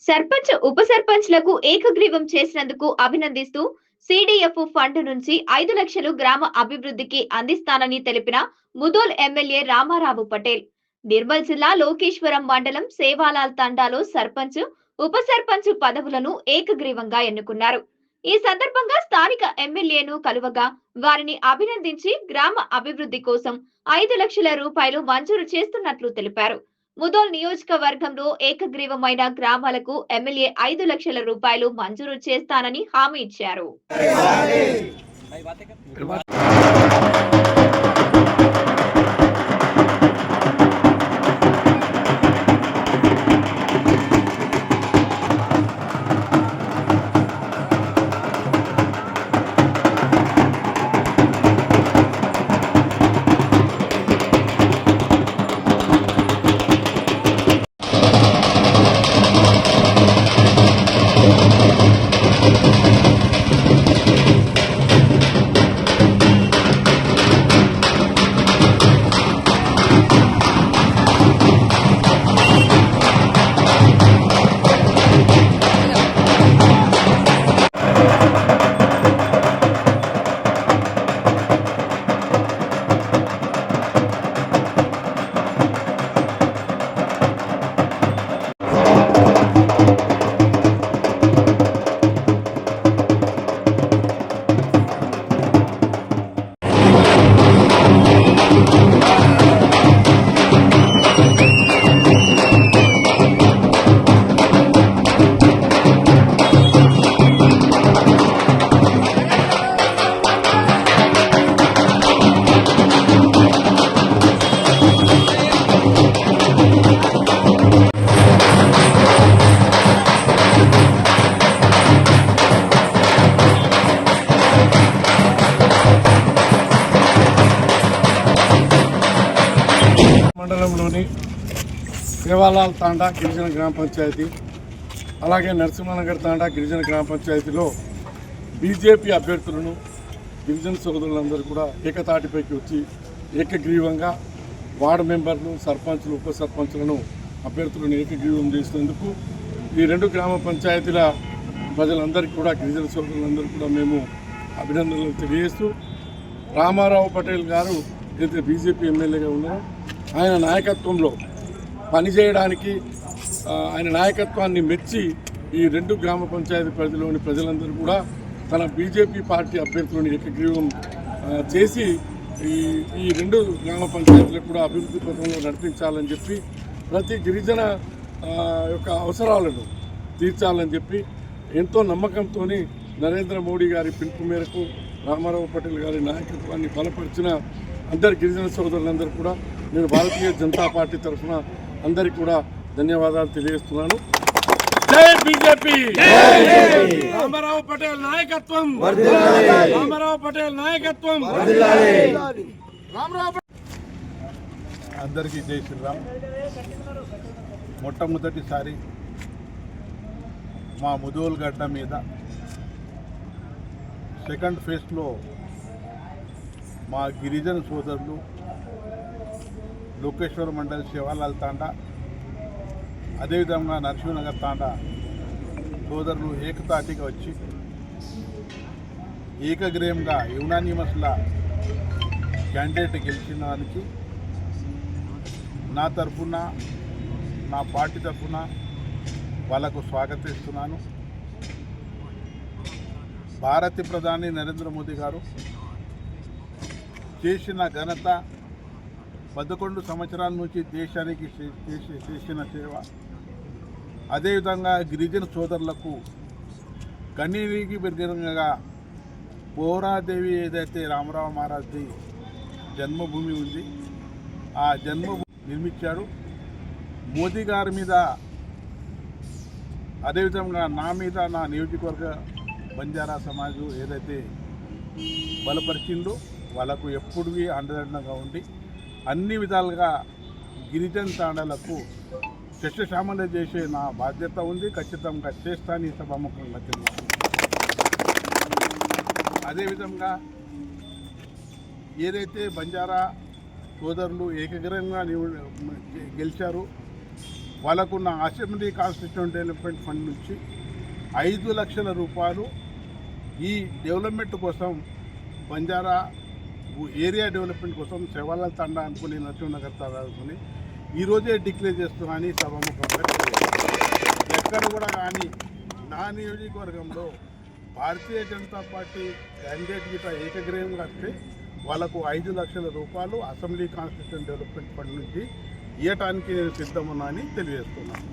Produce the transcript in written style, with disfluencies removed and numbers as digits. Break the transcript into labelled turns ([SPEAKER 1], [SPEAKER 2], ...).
[SPEAKER 1] సర్పంచ్ ఉప సర్పంచ్లకు ఏకగ్రీవం చేసినందుకు అభినందిస్తూ సిడిఎఫ్ ఫండ్ నుంచి 5 లక్షలు గ్రామ అభివృద్ధికి అందిస్తానని తెలిపిన ముదోల్ ఎమ్మెల్యే రామారావు పటేల్ నిర్మల్ జిల్లా లోకేశ్వరం మండలం సేవాలాల్ తండాలో సర్పంచ్ ఉప సర్పంచ్ పదవులను ఏకగ్రీవంగా ఎన్నుకున్నారు. ఈ సందర్భంగా స్థానిక ఎమ్మెల్యేను కలువగా వారిని అభినందించి గ్రామ అభివృద్ధి కోసం 5 లక్షల రూపాయలు మంజూరు చేస్తున్నట్లు తెలిపారు. ముదోల్ నియోజకవర్గంలో ఏకగ్రీవమైన గ్రామాలకు ఎమ్మెల్యే 5 లక్షల రూపాయలు మంజూరు చేస్తానని హామీ ఇచ్చారు.
[SPEAKER 2] మండలంలోని సేవాలాల్ తాండా గిరిజన గ్రామ పంచాయతీ అలాగే నరసింహనగర్ తాండా గిరిజన గ్రామ పంచాయతీలో బీజేపీ అభ్యర్థులను గిరిజన సోదరులందరూ కూడా ఏకతాటిపైకి వచ్చి ఏకగ్రీవంగా వార్డు మెంబర్లు సర్పంచులు ఉప సర్పంచులను అభ్యర్థులను ఏకగ్రీవం చేసినందుకు ఈ రెండు గ్రామ పంచాయతీల ప్రజలందరికీ కూడా గిరిజన సోదరులందరూ కూడా మేము అభినందనలు తెలియజేస్తూ రామారావు పటేల్ గారు ఏదైతే బీజేపీ ఎమ్మెల్యేగా ఉన్నారో ఆయన నాయకత్వంలో పనిచేయడానికి ఆయన నాయకత్వాన్ని మెచ్చి ఈ రెండు గ్రామ పంచాయతీ పరిధిలోని ప్రజలందరూ కూడా తన బీజేపీ పార్టీ అభ్యర్థులను ఏకగ్రీవం చేసి ఈ రెండు గ్రామ పంచాయతీలకు కూడా అభివృద్ధి పథంలో నడిపించాలని చెప్పి ప్రతి గిరిజన యొక్క అవసరాలను తీర్చాలని చెప్పి ఎంతో నమ్మకంతో నరేంద్ర మోడీ గారి పిలుపు మేరకు రామారావు పటేల్ గారి నాయకత్వాన్ని బలపరిచిన అందరి గిరిజన సోదరులందరూ కూడా నేను భారతీయ జనతా పార్టీ తరఫున అందరికీ కూడా ధన్యవాదాలు తెలియజేస్తున్నాను. జై బీజేపీ, రామారావు పటేల్ నాయకత్వం, రామారావు పటేల్ నాయకత్వం.
[SPEAKER 3] అందరికీ జై శ్రీరామ్. మొట్టమొదటిసారి మా ముదోల్ గడ్డ మీద సెకండ్ ఫేజ్లో మా గిరిజన సోదరులు లోకేశ్వర మండలి సేవాలాల్ తాండా అదేవిధంగా నరసింహనగర్ తాండా సోదరులు ఏకతాటిగా వచ్చి ఏకగ్రీవంగా యునానిమస్లా క్యాండిడేట్ గెలిచిన దానికి నా తరఫున నా పార్టీ తరఫున వాళ్ళకు స్వాగతిస్తున్నాను. భారత ప్రధాని నరేంద్ర మోదీ గారు చేసిన ఘనత 11 సంవత్సరాల నుంచి దేశానికి చేసిన సేవ, అదేవిధంగా గిరిజన సోదరులకు కన్నీరికి బెర్గంగా బోరాదేవి ఏదైతే రామరావు మహారాజ్ది జన్మభూమి ఉంది ఆ జన్మభూమి నిర్మించాడు. మోదీ గారి మీద అదేవిధంగా నా మీద నా నియోజకవర్గ బంజారా సమాజం ఏదైతే బలపరిచిందో వాళ్ళకు ఎప్పుడూ అండదండగా ఉండి అన్ని విధాలుగా గిరిజన తాండాలకు శస్యశ్యామలం చేసే నా బాధ్యత ఉంది. ఖచ్చితంగా చేస్తాను ఈ సభాముఖంగా తెలియదు. అదేవిధంగా ఏదైతే బంజారా సోదరులు ఏకగ్రంగా గెలిచారో వాళ్ళకున్న అసెంబ్లీ కాన్స్టిట్యూషన్ డెవలప్మెంట్ ఫండ్ నుంచి 5 లక్షల రూపాయలు ఈ డెవలప్మెంట్ కోసం బంజారా ఏరియా డెవలప్మెంట్ కోసం శివాలాల్ తండా అనుకుని నరసింహనగర్ తండా అనుకుని ఈరోజే డిక్లేర్ చేస్తున్నానని సభాముఖంగా ఎక్కడ కూడా కానీ నా నియోజకవర్గంలో భారతీయ జనతా పార్టీ క్యాండిడేట్ గిట్ట ఏకగ్రీవంగా వస్తే వాళ్ళకు 5 లక్షల రూపాయలు అసెంబ్లీ కాన్స్టిట్యూషన్ డెవలప్మెంట్ ఫండ్ నుంచి ఇవ్వటానికి నేను సిద్ధమున్నా అని తెలియజేస్తున్నాను.